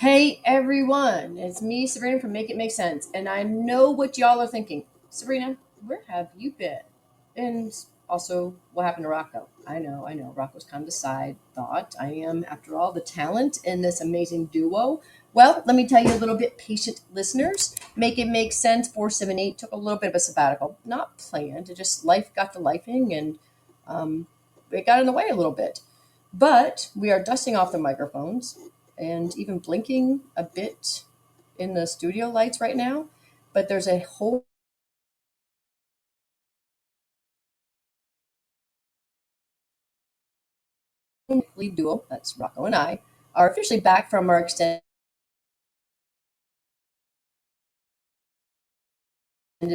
Hey everyone, it's me, Sabrina from Make It Make Sense, and I know what y'all are thinking. Sabrina, where have you been? And also, what happened to Rocco? I know, Rocco's kind of the side thought. I am, after all, the talent in this amazing duo. Well, let me tell you a little bit, patient listeners. Make It Make Sense 478 took a little bit of a sabbatical. Not planned, it just life got to lifing and it got in the way a little bit. But we are dusting off the microphones and even blinking a bit in the studio lights right now. But there's a whole lead duo, that's Rocco and I, are officially back from our extended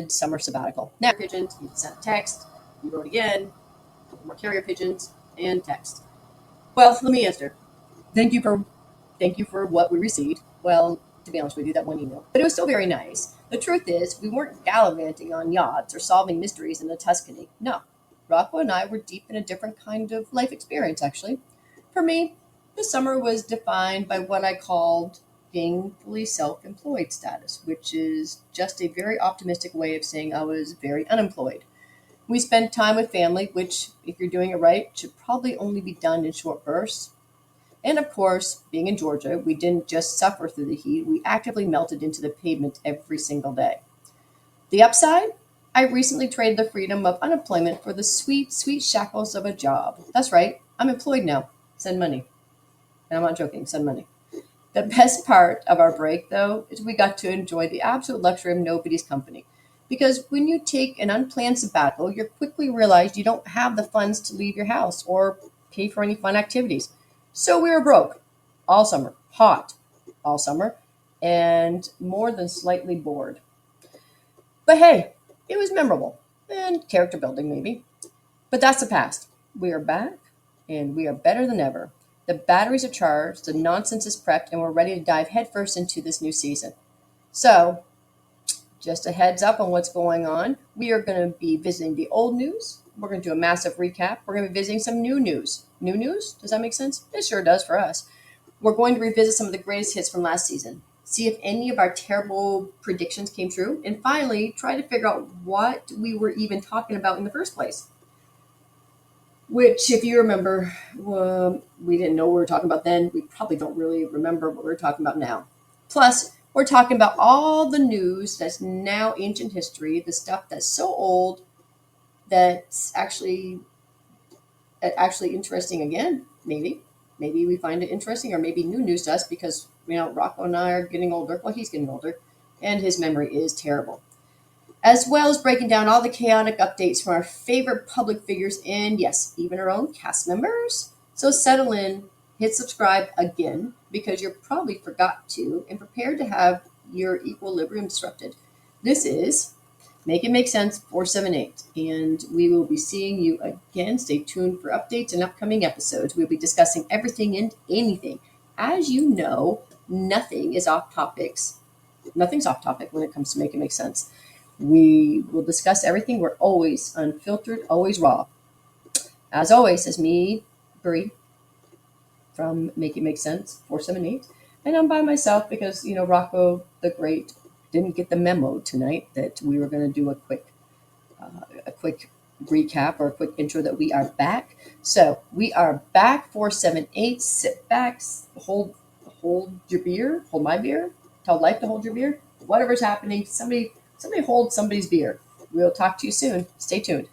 summer sabbatical. Now, pigeons, you sent a text, you wrote again, more carrier pigeons, and text. Well, let me answer. Thank you for thank you for what we received. Well, to be honest with you, that one email. But it was still very nice. The truth is, we weren't gallivanting on yachts or solving mysteries in the Tuscany. No. Rocco and I were deep in a different kind of life experience, actually. For me, the summer was defined by what I called gainfully self employed status, which is just a very optimistic way of saying I was very unemployed. We spent time with family, which, if you're doing it right, should probably only be done in short bursts. And of course, being in Georgia, we didn't just suffer through the heat, we actively melted into the pavement every single day. The upside? I recently traded the freedom of unemployment for the sweet, sweet shackles of a job. That's right, I'm employed now. Send money. And I'm not joking, send money. The best part of our break, though, is we got to enjoy the absolute luxury of nobody's company. Because when you take an unplanned sabbatical, you quickly realize you don't have the funds to leave your house or pay for any fun activities. So we were broke all summer, hot all summer, and more than slightly bored. But hey, it was memorable and character building, maybe. But that's the past. We are back and we are better than ever. The batteries are charged, the nonsense is prepped, and we're ready to dive headfirst into this new season. So, just a heads up on what's going on. We are going to be visiting the old news. We're going to do a massive recap. We're going to be visiting some new news. New news? Does that make sense? It sure does for us. We're going to revisit some of the greatest hits from last season, see if any of our terrible predictions came true, and finally try to figure out what we were even talking about in the first place. Which, if you remember, we didn't know what we were talking about then. We probably don't really remember what we're talking about now. Plus, we're talking about all the news that's now ancient history, the stuff that's so old that's actually interesting again. Maybe we find it interesting, or maybe new news to us because Rocco and I are getting older. Well, he's getting older, and his memory is terrible, as well as breaking down all the chaotic updates from our favorite public figures and, yes, even our own cast members. So settle in, hit subscribe again, because you probably forgot to, and prepare to have your equilibrium disrupted. This is Make It Make Sense 478, and we will be seeing you again. Stay tuned for updates and upcoming episodes. We'll be discussing everything and anything. As you know, nothing's off topic when it comes to Make It Make Sense. We will discuss everything. We're always unfiltered, always raw. As always, as me, Brie, from Make It Make Sense 478. And I'm by myself because, Rocco the Great didn't get the memo tonight that we were going to do a quick recap or a quick intro that we are back. So we are back 478. Sit back, hold your beer, hold my beer, tell life to hold your beer. Whatever's happening, somebody hold somebody's beer. We'll talk to you soon. Stay tuned.